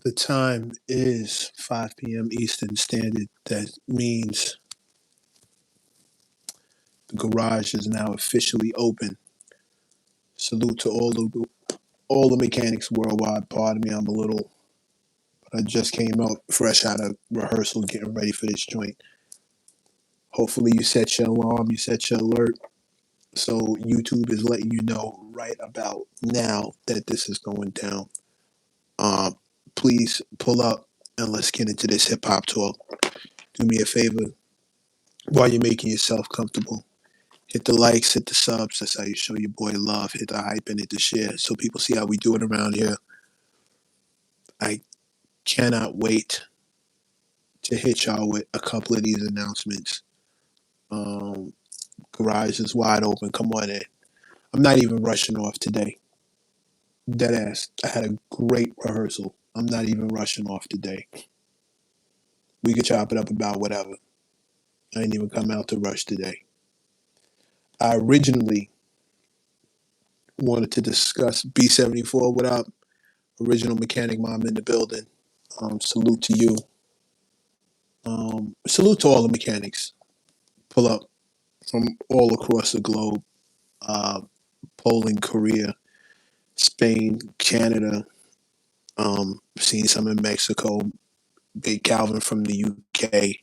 The time is 5 p.m. Eastern Standard. That means the garage is now officially open. Salute to all the mechanics worldwide. Pardon me, I'm a little. I just came out fresh out of rehearsal, getting ready for this joint. Hopefully, you set your alarm, you set your alert, so YouTube is letting you know right about now that this is going down. Um, Please pull up and let's get into this hip hop talk. Do me a favor while you're making yourself comfortable. Hit the likes, hit the subs. That's how you show your boy love. Hit the hype and hit the share so people see how we do it around here. I cannot wait to hit y'all with a couple of these announcements. Um, Garage is wide open. Come on in. I'm not even rushing off today. Dead ass. I had a great rehearsal. I'm not even rushing off today. We could chop it up about whatever. I ain't even come out to rush today. I originally wanted to discuss B74. What up? Original mechanic mom in the building. Salute to you. Salute to all the mechanics. Pull up from all across the globe. Uh, Poland, Korea, Spain, Canada. Seen some in Mexico. Big Calvin from the UK.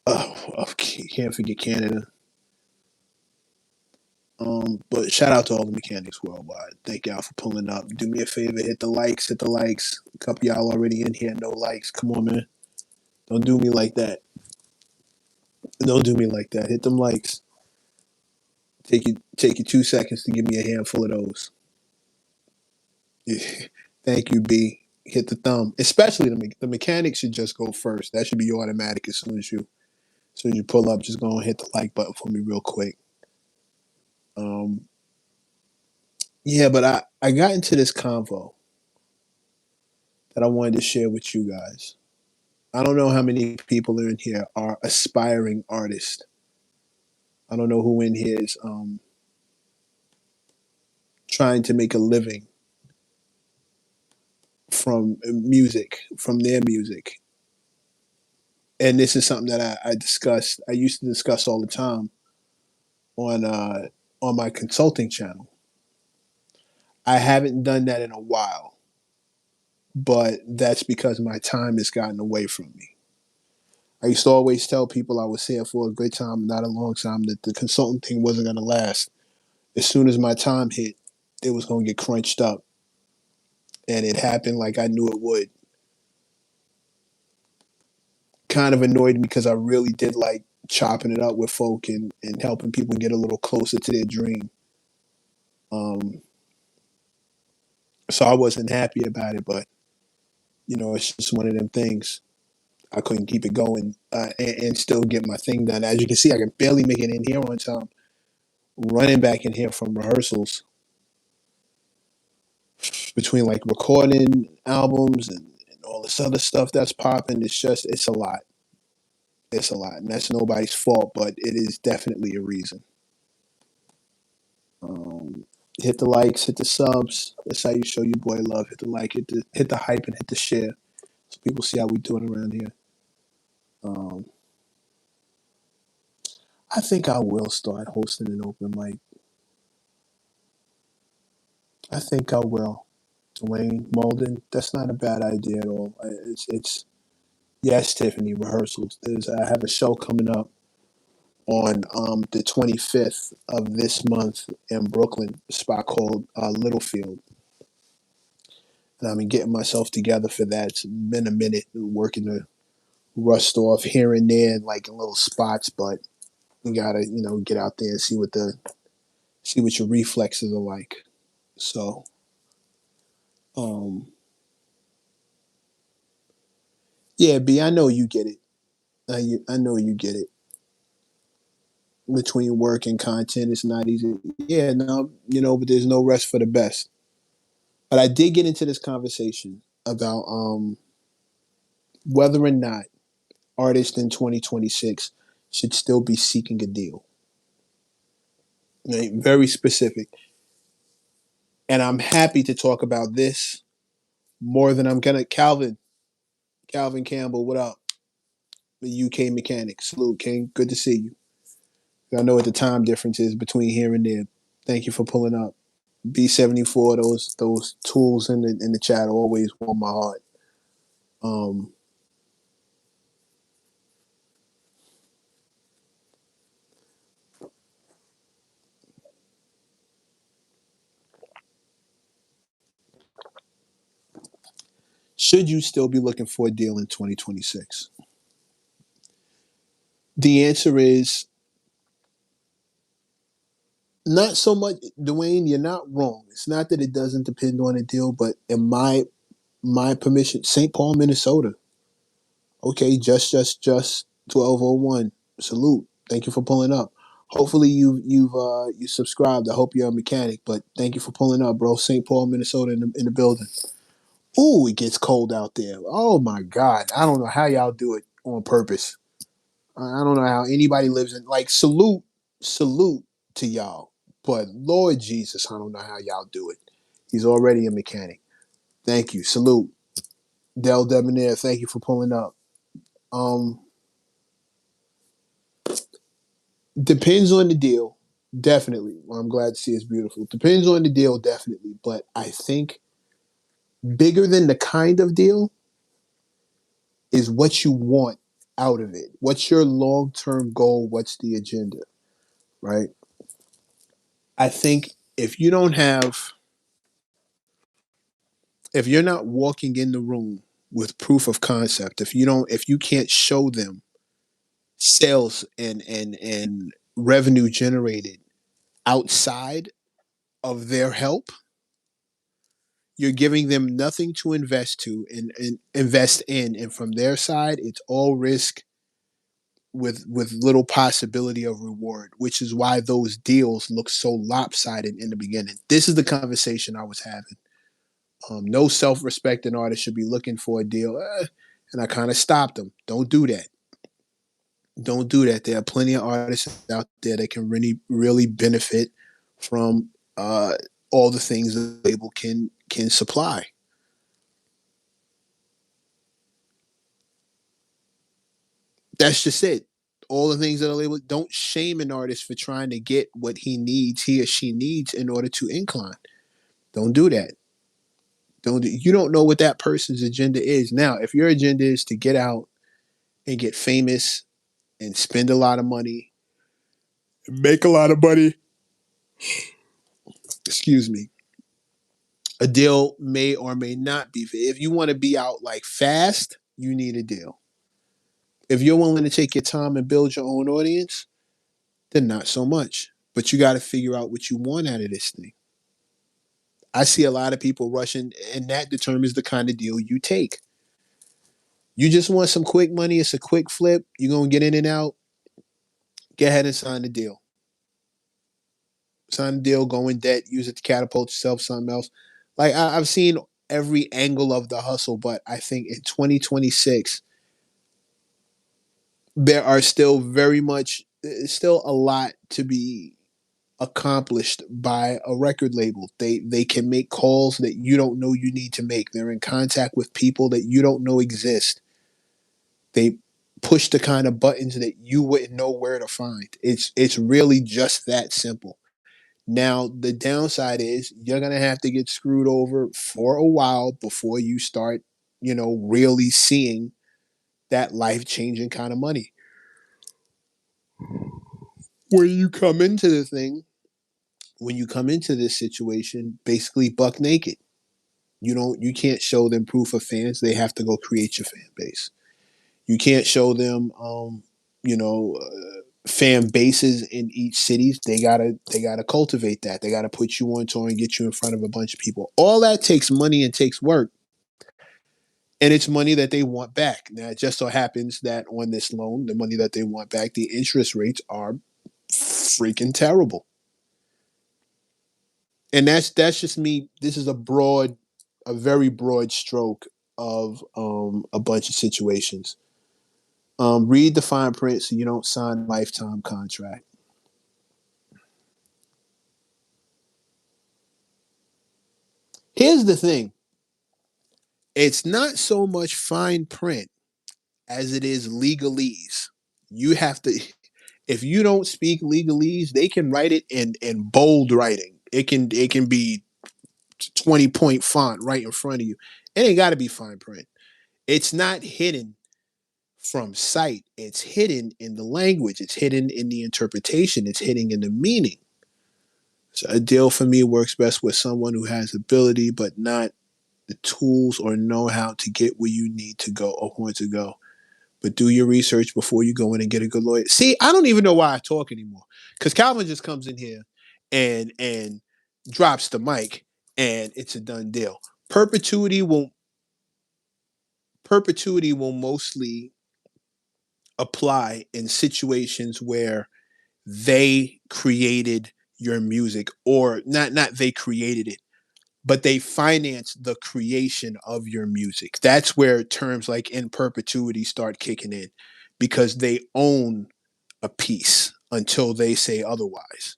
I can't forget Canada. But shout out to all the mechanics worldwide. Thank y'all for pulling up. Do me a favor, hit the likes, hit the likes. A couple y'all already in here, no likes. Come on, man. Don't do me like that. Don't do me like that. Hit them likes. Take you 2 seconds to give me a handful of those. Thank you, B. Hit the thumb. Especially the mechanics should just go first. That should be automatic as soon as you pull up. Just go and hit the like button for me real quick. Um, yeah, but I got into this convo that I wanted to share with you guys. I don't know how many people in here are aspiring artists. I don't know who in here is trying to make a living from music, from their music. And this is something that I discussed. I used to discuss all the time on on my consulting channel. I haven't done that in a while, but that's because my time has gotten away from me. I used to always tell people I was here for a good time, not a long time, that the consulting thing wasn't going to last. As soon as my time hit, it was going to get crunched up. And it happened like I knew it would. Kind of annoyed me because I really did like chopping it up with folk and helping people get a little closer to their dream. Um, so I wasn't happy about it, but it's just one of them things. I couldn't keep it going and still get my thing done. As you can see, I can barely make it in here on time. Running back in here from rehearsals between like recording albums and all this other stuff that's popping. It's a lot. It's a lot, and that's nobody's fault, but it is definitely a reason. Um, Hit the likes, hit the subs. That's how you show your boy love. Hit the like, hit the hype, and hit the share, so people see how we doing around here. Um, I think I will start hosting an open mic. I think I will. Dwayne Molden. That's not a bad idea at all. It's yes, Tiffany rehearsals. I have a show coming up on the 25th of this month in Brooklyn, a spot called Littlefield. And I've been getting myself together for that. It's been a minute working to rust off here and there, like in little spots, but you gotta, get out there and see what your reflexes are like. So, um, yeah, B, I know you get it. I know you get it. Between work and content, it's not easy. Yeah, no, but there's no rest for the best. But I did get into this conversation about whether or not artists in 2026 should still be seeking a deal. Right? Very specific. And I'm happy to talk about this more than I'm gonna. Calvin Campbell, what up? The UK mechanic. Salute, King. Good to see you. I know what the time difference is between here and there. Thank you for pulling up. B74, those tools in the chat always warm my heart. Um, should you still be looking for a deal in 2026? The answer is not so much, Dwayne. You're not wrong. It's not that it doesn't depend on a deal, but in my permission, St. Paul, Minnesota. Okay, just 1201. Salute. Thank you for pulling up. Hopefully you subscribed. I hope you're a mechanic, but thank you for pulling up, bro. St. Paul, Minnesota, in the building. Ooh, it gets cold out there. Oh my God, I don't know how y'all do it on purpose. I don't know how anybody lives in like salute to y'all, but Lord Jesus, I don't know how y'all do it. He's already a mechanic. Thank you. Salute, Del Debonair. Thank you for pulling up. Um, Depends on the deal. Definitely. Well, I'm glad to see it's beautiful. Depends on the deal, definitely. But I think bigger than the kind of deal is what you want out of it. What's your long term goal? What's the agenda? Right? I think if you don't have, if you're not walking in the room with proof of concept, if you can't show them sales and revenue generated outside of their help, you're giving them nothing to invest and invest in, and from their side it's all risk with little possibility of reward, which is why those deals look so lopsided in the beginning. This is the conversation I was having. No self-respecting artist should be looking for a deal, and I kind of stopped them. Don't do that. Don't do that. There are plenty of artists out there that can really benefit from all the things the label can supply. That's just it. All the things that are labeled. Don't shame an artist for trying to get what he or she needs in order to incline. Don't do that. You don't know what that person's agenda is. Now, if your agenda is to get out and get famous and spend a lot of money, make a lot of money, excuse me, a deal may or may not be. If you want to be out like fast, you need a deal. If you're willing to take your time and build your own audience, then not so much. But you got to figure out what you want out of this thing. I see a lot of people rushing, and that determines the kind of deal you take. You just want some quick money, it's a quick flip, you're going to get in and out, get ahead and sign the deal. Sign the deal, go in debt, use it to catapult yourself, something else. Like, I've seen every angle of the hustle, but I think in 2026, there are still still a lot to be accomplished by a record label. They can make calls that you don't know you need to make. They're in contact with people that you don't know exist. They push the kind of buttons that you wouldn't know where to find. It's really just that simple. Now the downside is you're gonna have to get screwed over for a while before you start, really seeing that life changing kind of money. When you come into the thing, when you come into this situation, basically buck naked. You can't show them proof of fans. They have to go create your fan base. You can't show them you know fan bases in each cities. They gotta cultivate that. They gotta put you on tour and get you in front of a bunch of people. All that takes money and takes work, and it's money that they want back. Now it just so happens that on this loan, the money that they want back, the interest rates are freaking terrible. And that's just me. This is a very broad stroke of a bunch of situations. Read the fine print so you don't sign a lifetime contract. Here's the thing. It's not so much fine print as it is legalese. You have to, if you don't speak legalese, they can write it in bold writing. It can be 20-point font right in front of you. It ain't got to be fine print. It's not hidden from sight. It's hidden in the language. It's hidden in the interpretation. It's hidden in the meaning. So a deal for me works best with someone who has ability but not the tools or know-how to get where you need to go or want to go. But do your research before you go in and get a good lawyer. See, I don't even know why I talk anymore. Because Calvin just comes in here and drops the mic and it's a done deal. Perpetuity will mostly apply in situations where they created your music, or not they created it, but they finance the creation of your music. That's where terms like in perpetuity start kicking in, because they own a piece until they say otherwise.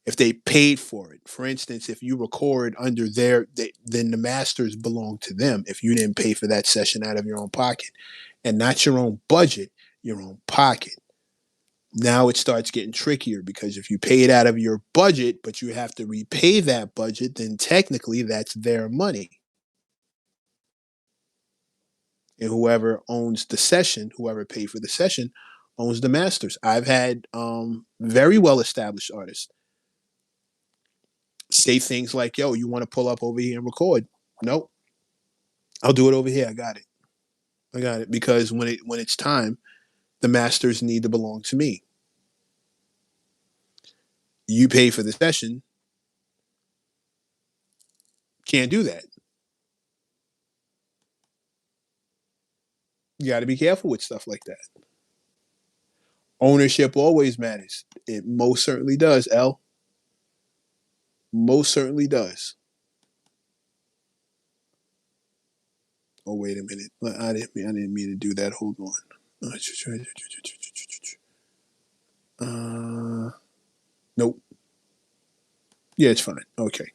If they paid for it, for instance, if you record under then the masters belong to them. If you didn't pay for that session out of your own pocket, and not your own budget, your own pocket. Now it starts getting trickier, because if you pay it out of your budget, but you have to repay that budget, then technically that's their money. And whoever owns the session, whoever paid for the session, owns the masters. I've had very well established artists say things like, "Yo, you want to pull up over here and record?" Nope, I'll do it over here. I got it. I got it, because when it's time, the masters need to belong to me. You pay for the session, can't do that. You got to be careful with stuff like that. Ownership always matters. It most certainly does, L. Most certainly does. Oh, wait a minute. I didn't mean to do that. Hold on. Nope. Yeah, it's fine. Okay.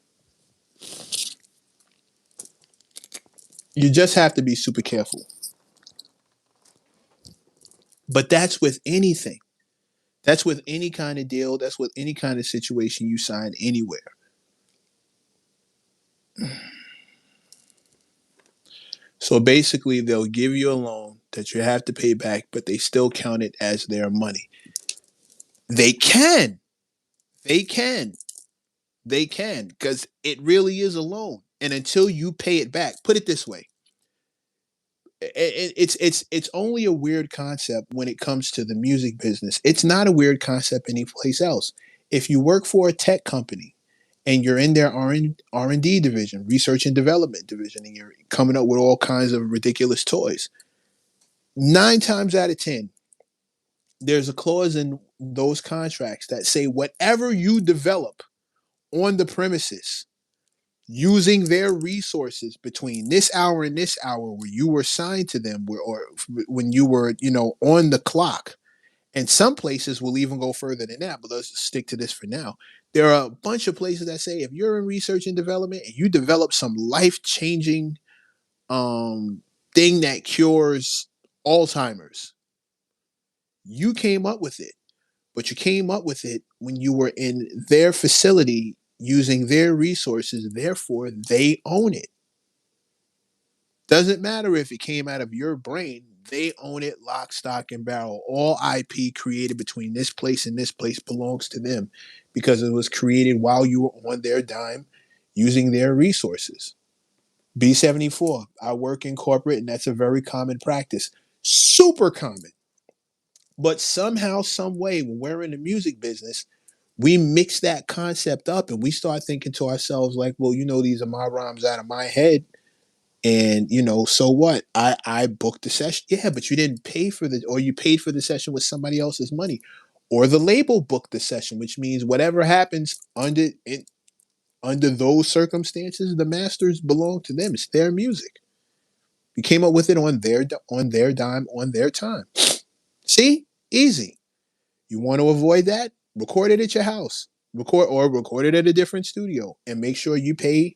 You just have to be super careful. But that's with anything. That's with any kind of deal. That's with any kind of situation you sign anywhere. So basically, they'll give you a loan that you have to pay back, but they still count it as their money. They can. They can. They can, because it really is a loan. And until you pay it back, put it this way. It's only a weird concept when it comes to the music business. It's not a weird concept anyplace else. If you work for a tech company and you're in their R&D division, research and development division, and you're coming up with all kinds of ridiculous toys, 9 times out of 10, there's a clause in those contracts that say whatever you develop on the premises using their resources between this hour and this hour where you were signed to them, or when you were, on the clock. And some places will even go further than that, but let's stick to this for now. There are a bunch of places that say if you're in research and development and you develop some life-changing um, thing that cures Alzheimer's, you came up with it, but you came up with it when you were in their facility using their resources. Therefore, they own it. Doesn't matter if it came out of your brain, they own it lock, stock, and barrel. All IP created between this place and this place belongs to them, because it was created while you were on their dime using their resources. B74, I work in corporate, and that's a very common practice. Super common. But somehow, some way, when we're in the music business, we mix that concept up and we start thinking to ourselves, like, well, these are my rhymes out of my head. And so what? I booked the session. Yeah, but you didn't pay for or you paid for the session with somebody else's money, or the label booked the session, which means whatever happens under those circumstances, the masters belong to them. It's their music. You came up with it on their dime, on their time. See, easy. You want to avoid that? Record it at your house. Record it at a different studio, and make sure you pay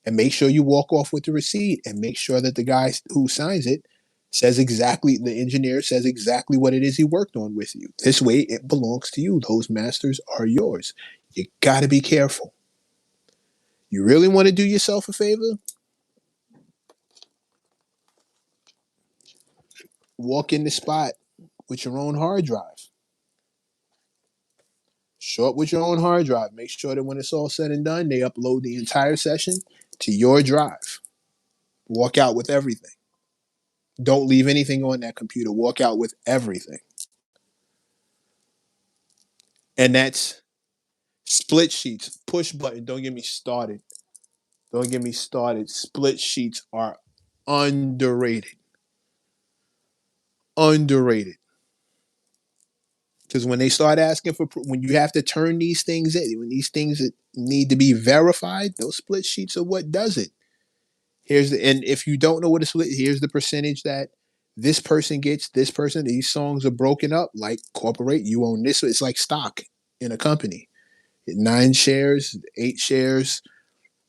and make sure you walk off with the receipt, and make sure that the guy who signs it says exactly, the engineer says exactly what it is he worked on with you. This way it belongs to you. Those masters are yours. You got to be careful. You really want to do yourself a favor? Walk in the spot with your own hard drive. Show up with your own hard drive. Make sure that when it's all said and done, they upload the entire session to your drive. Walk out with everything. Don't leave anything on that computer. Walk out with everything. And that's split sheets, push button. Don't get me started. Don't get me started. Split sheets are underrated. Underrated. Because when they start asking for, when you have to turn these things in, when these things need to be verified, those split sheets are what does it. And if you don't know what a split, here's the percentage that this person gets, this person, these songs are broken up like corporate. You own this. It's like stock in a company. 9 shares, 8 shares,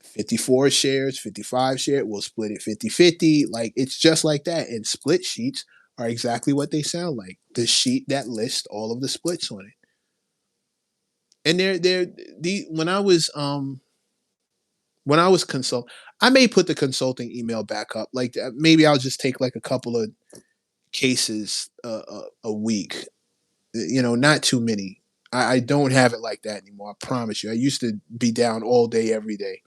54 shares, 55 shares. We'll split it 50-50. Like it's just like that. And split sheets are exactly what they sound like. The sheet that lists all of the splits on it. And when I was consult, I may put the consulting email back up. Like maybe I'll just take like a couple of cases a week. Not too many. I don't have it like that anymore. I promise you. I used to be down all day, every day,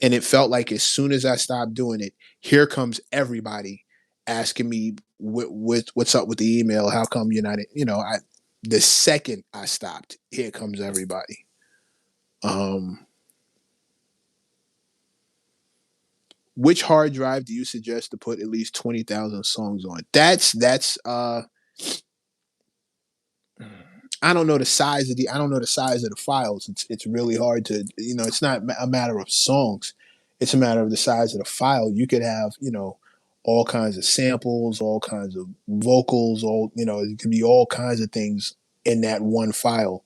and it felt like as soon as I stopped doing it, here comes everybody asking me what's up with the email. How come you're not? The second I stopped, here comes everybody. Um, which hard drive do you suggest to put at least 20,000 songs on? That's I don't know the size of the files. It's really hard to, it's not a matter of songs. It's a matter of the size of the file. You could have, all kinds of samples, all kinds of vocals, it could be all kinds of things in that one file.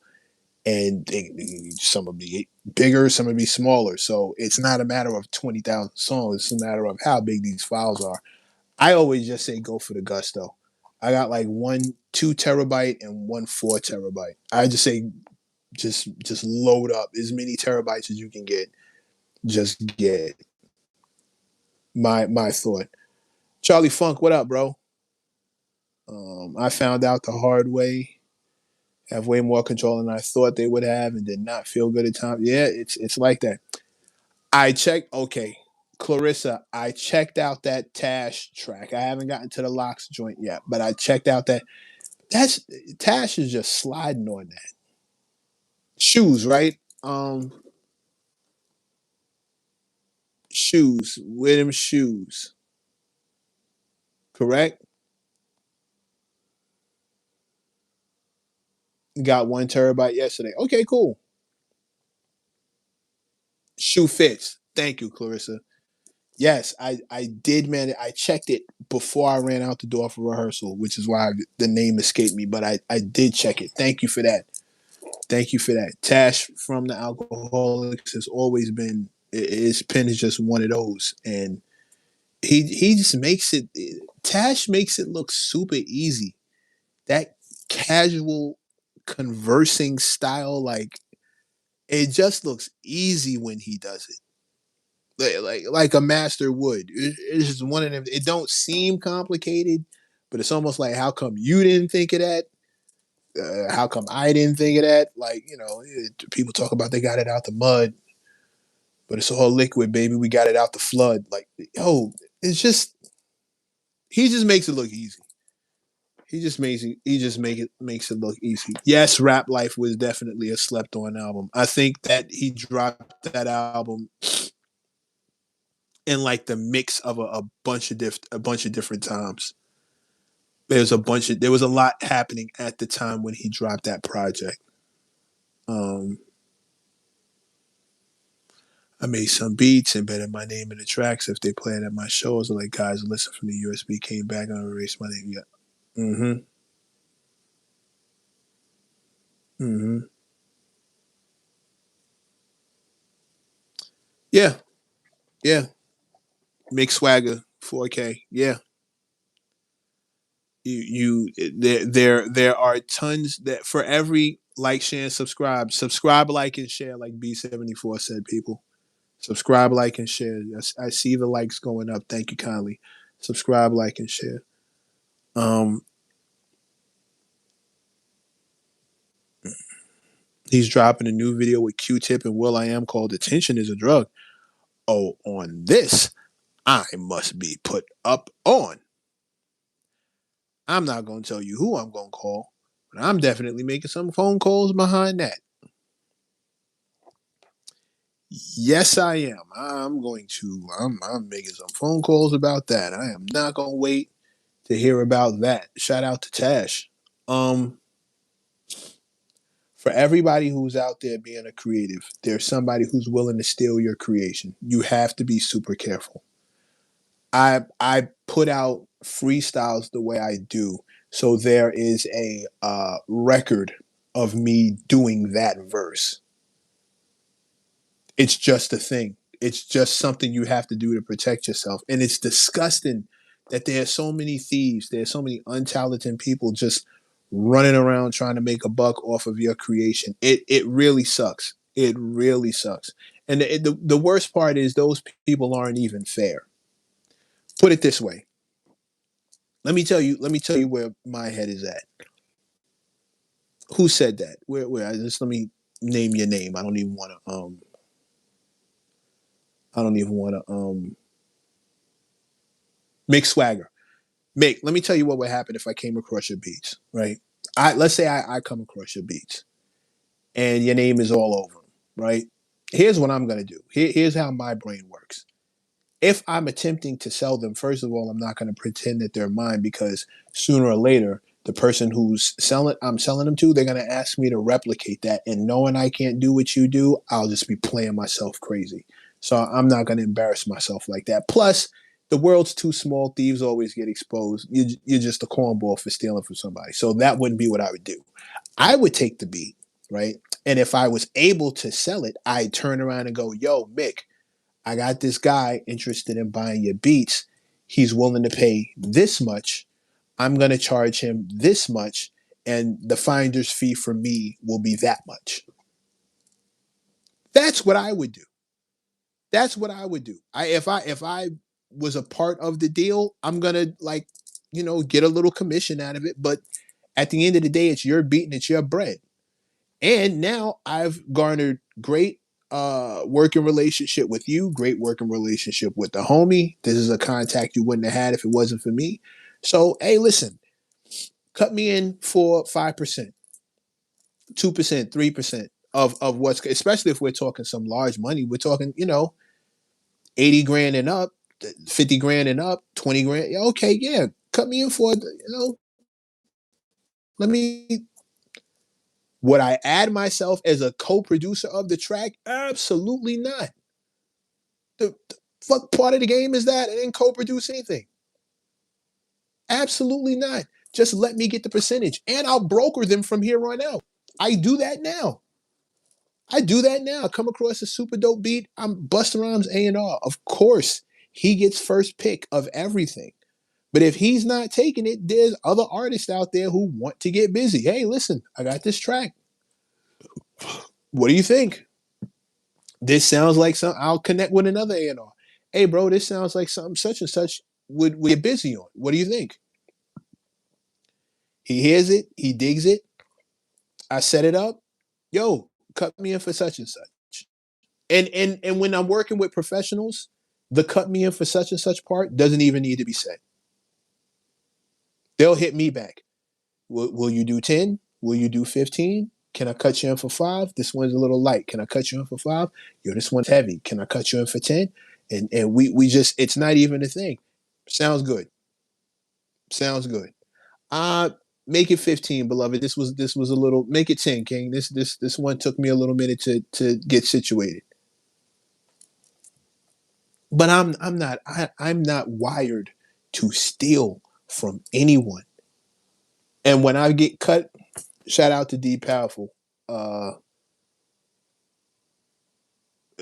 And some would be bigger, some would be smaller. So it's not a matter of 20,000 songs. It's a matter of how big these files are. I always just say go for the gusto. I got like 1 2 terabyte and 1 4 terabyte. I just say just load up as many terabytes as you can get. Just get my thought. Charlie Funk, what up, bro? I found out the hard way. Have way more control than I thought they would have, and did not feel good at times. Yeah, it's like that. I checked. Okay, Clarissa, I checked out that Tash track. I haven't gotten to the Locks joint yet, but I checked out that's Tash is just sliding on that. Shoes, right? Shoes. With them shoes. Correct? Got 1 terabyte yesterday. Okay, cool. Shoe fits. Thank you, Clarissa. Yes, I did, man. I checked it before I ran out the door for rehearsal, which is why the name escaped me. But I did check it. Thank you for that. Thank you for that. Tash from the Alcoholics has always been, his pen is just one of those, and he just makes it. Tash makes it look super easy. That casual conversing style, like it just looks easy when he does it. Like a master would. It's just one of them. It don't seem complicated, but it's almost like, how come you didn't think of that? How come I didn't think of that? Like, people talk about they got it out the mud, but it's all liquid, baby. We got it out the flood. Like, yo, it's just, he just makes it look easy. He just makes it look easy. Yes, Rap Life was definitely a slept on album. I think that he dropped that album in like the mix of a bunch of different times. There was a lot happening at the time when he dropped that project. Um, I made some beats, embedded my name in the tracks. If they play it at my shows, like, guys, listen from the USB, came back and erased my name. Yeah. Mm-hmm. Mm-hmm. Yeah. Yeah. Mick Swagger 4K. Yeah. There are tons that for every like, share, and subscribe, like, and share, like B74 said, people. Subscribe, like, and share. I see the likes going up. Thank you kindly. Subscribe, like, and share. Um, he's dropping a new video with Q-Tip and Will I Am called "Attention Is a Drug." Oh, on this, I must be put up on. I'm not going to tell you who I'm going to call, but I'm definitely making some phone calls behind that. Yes, I am. I'm going to. I'm making some phone calls about that. I am not going to wait to hear about that. Shout out to Tash. Um, for everybody who's out there being a creative, there's somebody who's willing to steal your creation. You have to be super careful. I put out freestyles the way I do, so there is a record of me doing that verse. It's just a thing. It's just something you have to do to protect yourself, and it's disgusting that there are so many thieves. There's so many untalented people just running around trying to make a buck off of your creation. It really sucks. It really sucks. And the worst part is those people aren't even fair. Put it this way. Let me tell you where my head is at. Who said that? Where just let me name your name. I don't even want to Mick Swagger. Mick, let me tell you what would happen if I came across your beats, right? Let's say I come across your beats and your name is all over them, right? Here's what I'm gonna do. Here's how my brain works. If I'm attempting to sell them, first of all, I'm not going to pretend that they're mine, because sooner or later, the person I'm selling them to, they're going to ask me to replicate that. And knowing I can't do what you do, I'll just be playing myself crazy. So I'm not going to embarrass myself like that. Plus, the world's too small. Thieves always get exposed. You're just a cornball for stealing from somebody. So that wouldn't be what I would do. I would take the beat, right? And if I was able to sell it, I'd turn around and go, yo, Mick, I got this guy interested in buying your beats. He's willing to pay this much. I'm going to charge him this much, and the finder's fee for me will be that much. That's what I would do. That's what I would do. If I was a part of the deal, I'm going to, like, get a little commission out of it, but at the end of the day, it's your beat and it's your bread. And now I've garnered great working relationship with you, great working relationship with the homie. This is a contact you wouldn't have had if it wasn't for me. So, hey, listen, cut me in for 5%, 2%, 3% of what's, especially if we're talking some large money. We're talking, 80 grand and up, 50 grand and up, 20 grand. Yeah, okay, yeah. Cut me in for, let me, would I add myself as a co-producer of the track? Absolutely not. The fuck part of the game is that? I didn't co-produce anything. Absolutely not. Just let me get the percentage, and I'll broker them from here on out. I do that now. I do that now. Come across a super dope beat, I'm Busta Rhymes A&R. Of course, he gets first pick of everything. But if he's not taking it, there's other artists out there who want to get busy. Hey, listen, I got this track. What do you think? This sounds like something. I'll connect with another A&R. Hey, bro, this sounds like something such and such would get busy on. What do you think? He hears it, he digs it. I set it up. Yo, cut me in for such and such. And when I'm working with professionals, the cut me in for such and such part doesn't even need to be said. They'll hit me back. Will you do 10? Will you do 15? Can I cut you in for 5? This one's a little light. Can I cut you in for 5? Yo, this one's heavy. Can I cut you in for 10? And we just, it's not even a thing. Sounds good. Sounds good. Uh Make it 15, beloved. This was a little, make it 10, King. This one took me a little minute to get situated. But I'm not wired to steal from anyone. And when I get cut, shout out to D Powerful uh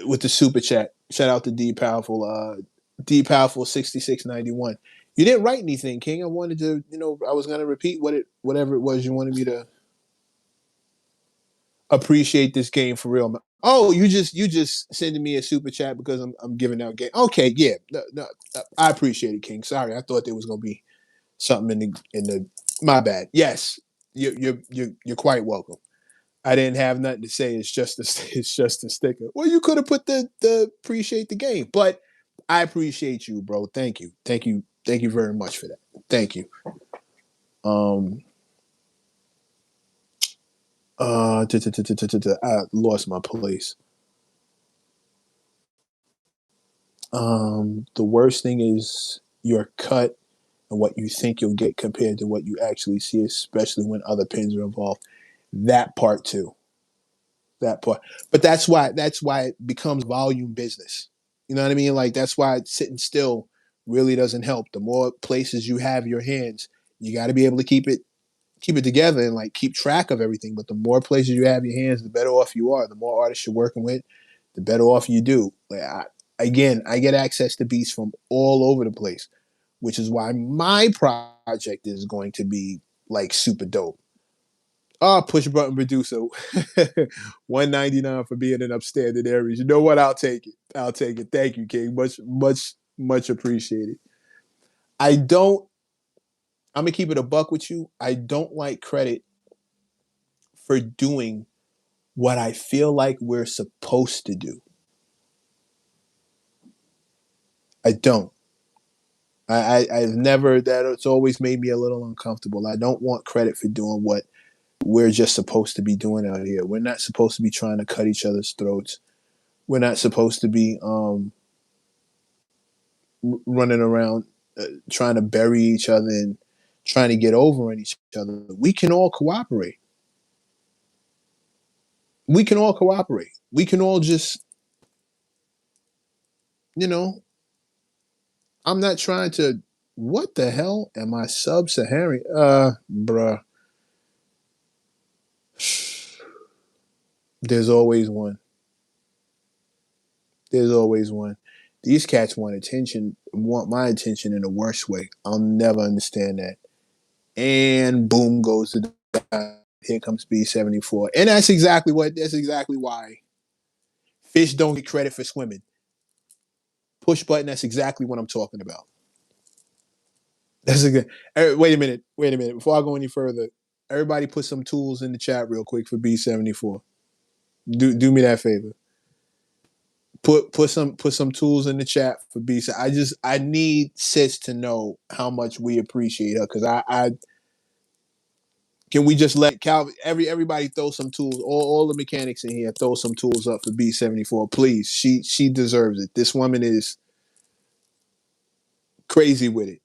with the super chat. Shout out to D Powerful. D Powerful 6691. You didn't write anything, King. I wanted to, I was gonna repeat whatever it was you wanted me to appreciate this game for real. Oh, you just sending me a super chat because I'm giving out game. Okay, yeah, no, I appreciate it, King. Sorry, I thought there was gonna be something in the. My bad. Yes, you're quite welcome. I didn't have nothing to say. It's just a, it's just a sticker. Well, you could have put the appreciate the game, but I appreciate you, bro. Thank you very much for that. Thank you. Um. I lost my place. The worst thing is your cut and what you think you'll get compared to what you actually see, especially when other pins are involved. That part too. That part. But that's why it becomes volume business. You know what I mean? Like that's why sitting still really doesn't help. The more places you have your hands, you got to be able to keep it together and like keep track of everything. But the more places you have your hands, the better off you are. The more artists you're working with, the better off you do. Again, I get access to beats from all over the place, which is why my project is going to be like super dope. Oh, push button producer, 199 for being an upstanding Aries. You know what? I'll take it. I'll take it. Thank you, King. Much appreciated. I don't. I'm gonna keep it a buck with you. I don't like credit for doing what I feel like we're supposed to do. I don't. I've never that it's always made me a little uncomfortable. I don't want credit for doing what we're just supposed to be doing out here. We're not supposed to be trying to cut each other's throats. We're not supposed to be running around trying to bury each other and trying to get over on each other. We can all cooperate. We can all cooperate. We can all just, you know, I'm not trying to. What the hell am I sub-Saharan? Bruh. There's always one. There's always one. These cats want attention, want my attention in the worst way. I'll never understand that. And boom goes the die. Here comes B74. And that's exactly why fish don't get credit for swimming. Push button, that's exactly what I'm talking about. That's a good. Wait a minute. Wait a minute. Before I go any further, everybody put some tools in the chat real quick for B74. Do me that favor. Put some tools in the chat for B. I need sis to know how much we appreciate her because I can we just let Calvin everybody throw some tools, all the mechanics in here throw some tools up for B74, please. She deserves it. This woman is crazy with it.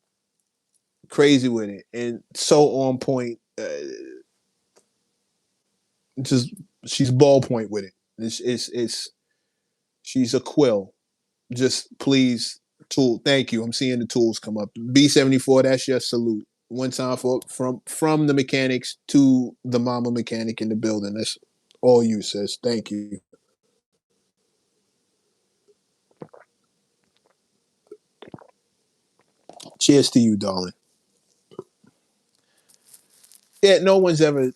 Crazy with it. And so on point. Just she's ballpoint with it. It's she's a quill. Just please tool. Thank you. I'm seeing the tools come up. B74, that's your salute. One time for from the mechanics to the mama mechanic in the building. That's all you, sis. Thank you. Cheers to you, darling. Yeah, no one's ever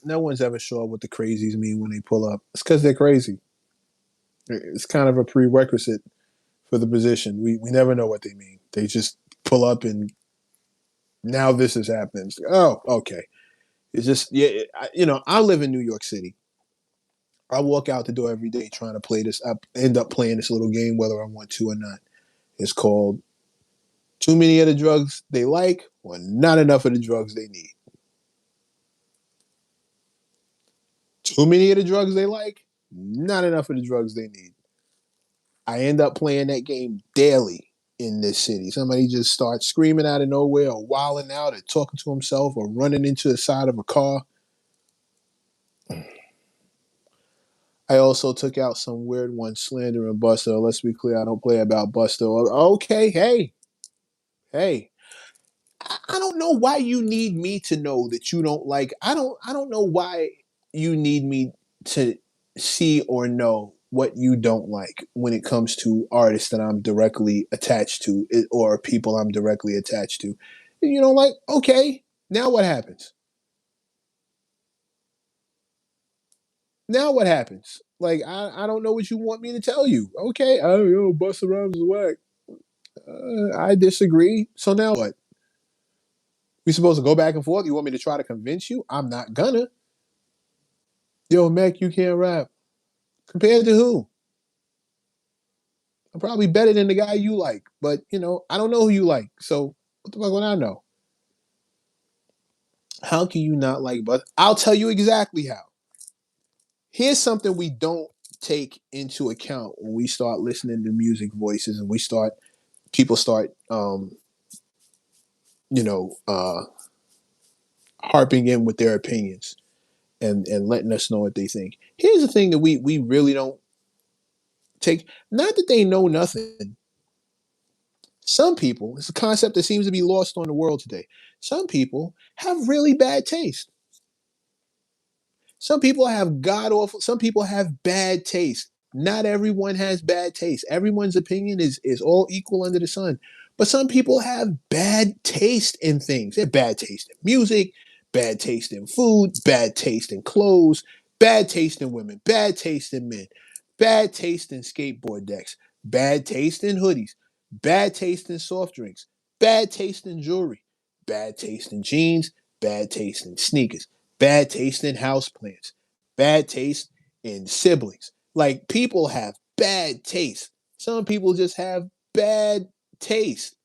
sure what the crazies mean when they pull up. It's because they're crazy. It's kind of a prerequisite for the position. We never know what they mean. They just pull up and now this is happening. Like, oh, okay. It's just yeah. I live in New York City. I walk out the door every day trying to play this. I end up playing this little game whether I want to or not. It's called Too Many of the Drugs They Like or Not Enough of the Drugs They Need. Too many of the drugs they like, not enough of the drugs they need. I end up playing that game daily in this city. Somebody just starts screaming out of nowhere or wilding out or talking to himself or running into the side of a car. I also took out some weird ones slandering Buster. Let's be clear, I don't play about Buster. Okay, hey. I don't know why you need me to know that you don't like. I don't know why you need me to see or know what you don't like when it comes to artists that I'm directly attached to or people I'm directly attached to. You don't like, okay, now what happens? Now what happens? Like, I don't know what you want me to tell you. Okay, oh, yo, Busta Rhymes is whack. I disagree. So now what? We supposed to go back and forth? You want me to try to convince you? I'm not gonna. Yo, Mac, you can't rap. Compared to who? I'm probably better than the guy you like, but I don't know who you like. So what the fuck would I know? How can you not like Busta? I'll tell you exactly how. Here's something we don't take into account when we start listening to music voices and people start you know, harping in with their opinions and letting us know what they think. Here's the thing that we really don't take. Not that they know nothing. Some people, it's a concept that seems to be lost on the world today. Some people have really bad taste. Some people have god awful. Some people have bad taste. Not everyone has bad taste. Everyone's opinion is all equal under the sun. But some people have bad taste in things. They have bad taste in music, bad taste in food, bad taste in clothes, bad taste in women, bad taste in men, bad taste in skateboard decks, bad taste in hoodies, bad taste in soft drinks, bad taste in jewelry, bad taste in jeans, bad taste in sneakers, bad taste in houseplants, bad taste in siblings. Like people have bad taste. Some people just have bad taste.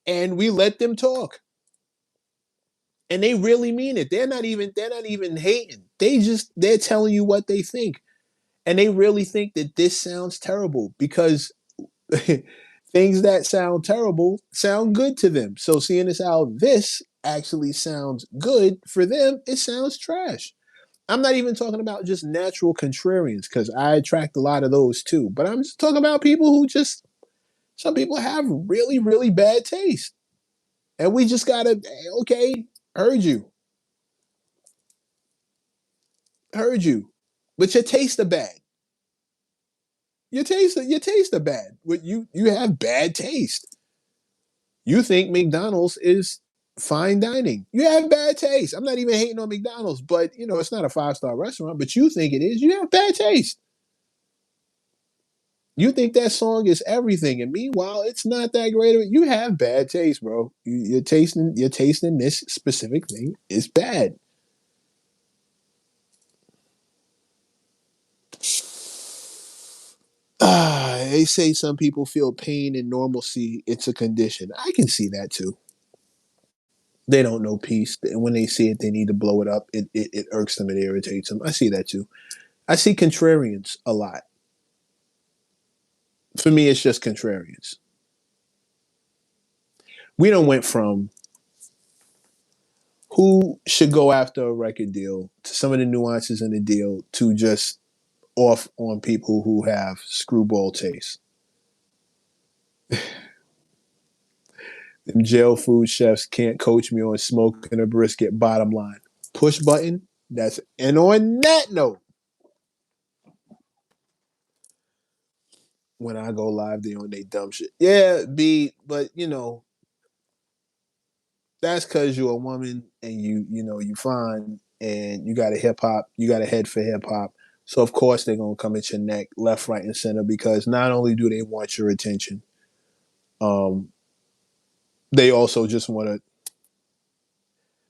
And we let them talk. And they really mean it. They're not even hating. They're telling you what they think. And they really think that this sounds terrible because things that sound terrible sound good to them. So seeing as how this actually sounds good for them, it sounds trash. I'm not even talking about just natural contrarians because I attract a lot of those too. But I'm just talking about people who just some people have really, really bad taste. And we just gotta okay, heard you. Heard you. But your taste are bad. Your taste are bad. But you have bad taste. You think McDonald's is fine dining. You have bad taste. I'm not even hating on McDonald's, but it's not a 5-star restaurant, but you think it is. You have bad taste. You think that song is everything, and meanwhile, it's not that great. You have bad taste, bro. Your tasting this specific thing is bad. They say some people feel pain and normalcy. It's a condition. I can see that too. They don't know peace, and when they see it, they need to blow it up. It irks them. It irritates them. I see that too. I see contrarians a lot. For me, it's just contrarians. We don't went from who should go after a record deal to some of the nuances in the deal to just off on people who have screwball taste. Them jail food chefs can't coach me on smoking a brisket. Bottom line, push button. That's and on that note, when I go live, they on they dumb shit. Yeah, B, but that's because you're a woman and you fine and you got a hip hop, you got a head for hip hop. So of course they're gonna come at your neck, left, right, and center because not only do they want your attention, um, they also just want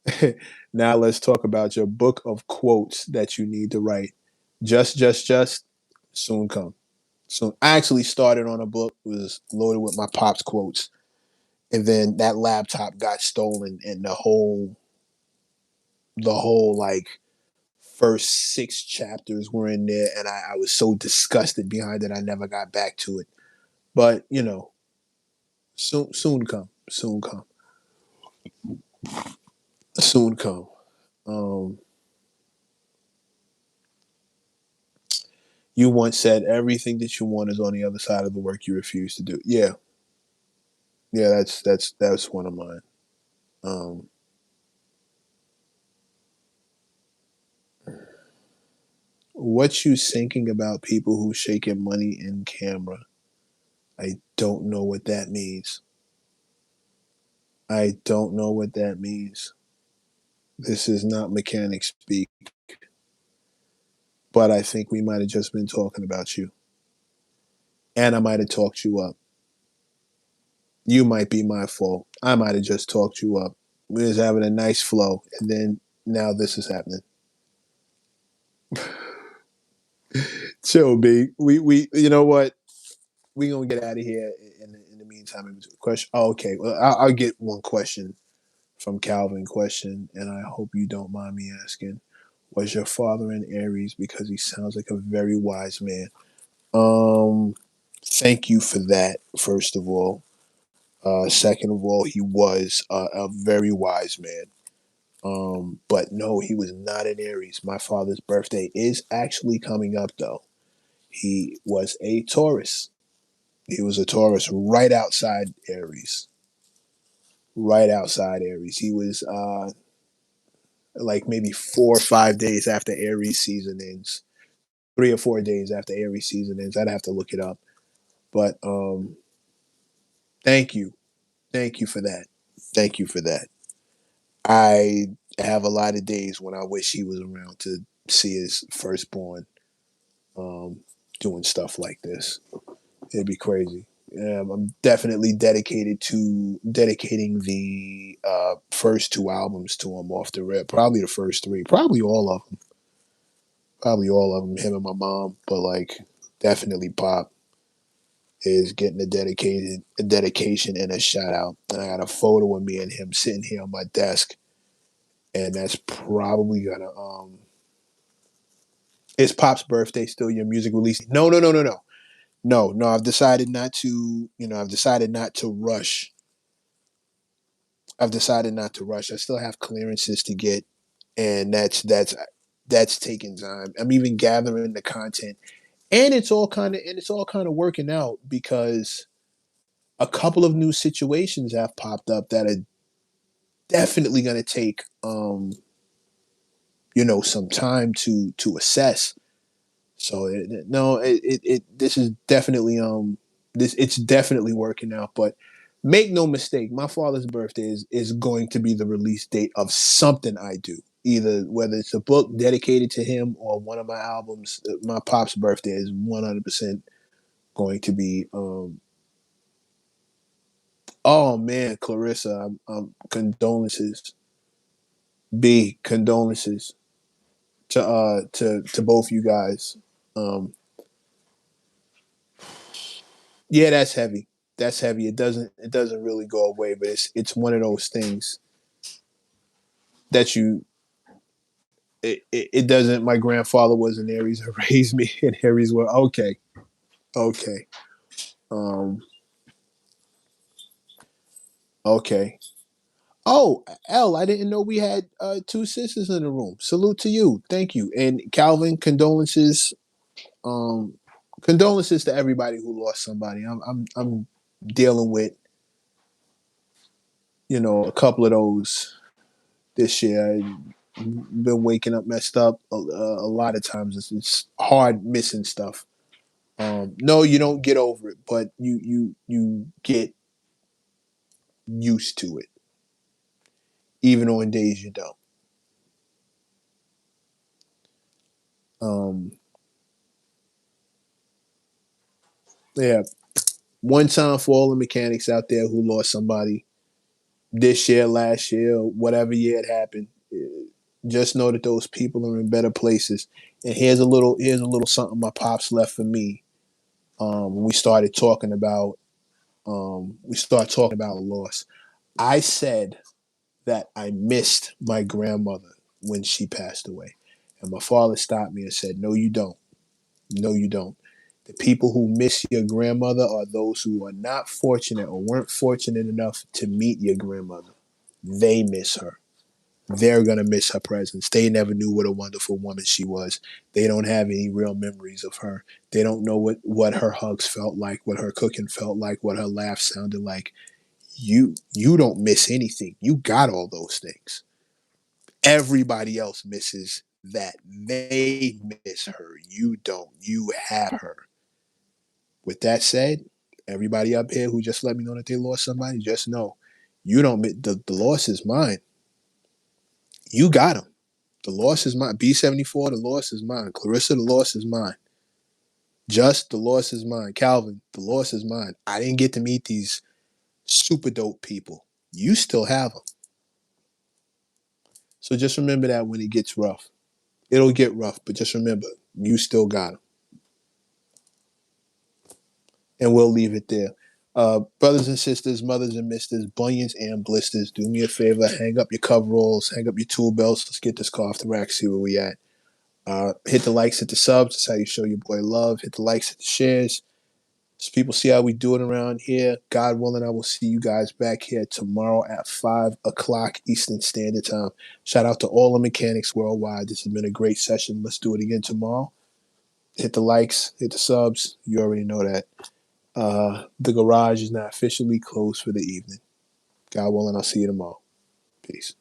to. Now let's talk about your book of quotes that you need to write. Just soon come. So I actually started on a book was loaded with my pops quotes, and then that laptop got stolen, and the whole like first 6 chapters were in there, and I was so disgusted behind it, I never got back to it. But soon come, soon come, soon come. Um, you once said everything that you want is on the other side of the work you refuse to do. Yeah, yeah, that's one of mine. Um, What you thinking about people who shaking money in camera? I don't know what that means. I don't know what that means. This is not mechanic speak, but I think we might have just been talking about you. And I might have talked you up. You might be my fault. I might have just talked you up. We was having a nice flow, and then now this is happening. Chill, B. We you know what? We gonna get out of here in the meantime. Question. Oh, okay. Well, I'll get one question from Calvin. Question, and I hope you don't mind me asking. Was your father in Aries? Because he sounds like a very wise man. Um, Thank you for that. First of all, second of all, he was a very wise man. But no, he was not in Aries. My father's birthday is actually coming up, though. He was a Taurus. He was a Taurus right outside Aries. Right outside Aries. He was like maybe 4 or 5 days after Aries season ends. 3 or 4 days after Aries season ends. I'd have to look it up. But thank you. Thank you for that. Thank you for that. I have a lot of days when I wish he was around to see his firstborn um, doing stuff like this. It'd be crazy. I'm definitely dedicated to dedicating the first two albums to him off the rip. Probably the first three. Probably all of them. Probably all of them. Him and my mom, but like definitely Pop is getting a dedication and a shout out. And I got a photo of me and him sitting here on my desk, and that's probably gonna Is Pop's birthday still your music release? No, no, no, no, no. No, no, I've decided not to, I've decided not to rush. I've decided not to rush. I still have clearances to get, and that's taking time. I'm even gathering the content, and it's all kind of working out because a couple of new situations have popped up that are definitely going to take some time to assess. So no, this is definitely this it's definitely working out. But make no mistake, my father's birthday is going to be the release date of something I do. Either whether it's a book dedicated to him or one of my albums. My pop's birthday is 100% going to be. Oh man, Clarissa, condolences. B condolences to both you guys. Um, Yeah, that's heavy. That's heavy. It doesn't really go away, but it's one of those things that it doesn't. My grandfather was an Aries and raised me in Aries. Well, okay, okay, um, okay. Oh, L, I didn't know we had two sisters in the room. Salute to you. Thank you. And Calvin, condolences. Um, condolences to everybody who lost somebody. I'm dealing with a couple of those this year. Been waking up messed up a lot of times. It's hard missing stuff. No, you don't get over it, but you get used to it, even on days you don't. Um, yeah, one time for all the mechanics out there who lost somebody this year, last year, whatever year it happened. Just know that those people are in better places. And here's a little something my pops left for me. When we started talking about loss. I said that I missed my grandmother when she passed away. And my father stopped me and said, no, you don't. No, you don't. The people who miss your grandmother are those who are not fortunate or weren't fortunate enough to meet your grandmother. They miss her. They're going to miss her presence. They never knew what a wonderful woman she was. They don't have any real memories of her. They don't know what her hugs felt like, what her cooking felt like, what her laugh sounded like. You don't miss anything. You got all those things. Everybody else misses that they miss her. You don't. You have her. With that said, everybody up here who just let me know that they lost somebody, just know you don't. The loss is mine. You got him. The loss is mine. B74, the loss is mine. Clarissa, the loss is mine. Just, the loss is mine. Calvin, the loss is mine. I didn't get to meet these super dope people. You still have them. So just remember that when it gets rough. It'll get rough, but just remember, you still got them. And we'll leave it there. Brothers and sisters, mothers and misters, bunions and blisters, do me a favor, hang up your coveralls, hang up your tool belts. Let's get this car off the rack, see where we at. Hit the likes, hit the subs. That's how you show your boy love. Hit the likes, hit the shares. So people see how we do it around here. God willing, I will see you guys back here tomorrow at 5 o'clock Eastern Standard Time. Shout out to all the mechanics worldwide. This has been a great session. Let's do it again tomorrow. Hit the likes, hit the subs. You already know that. The garage is now officially closed for the evening. God willing, I'll see you tomorrow. Peace.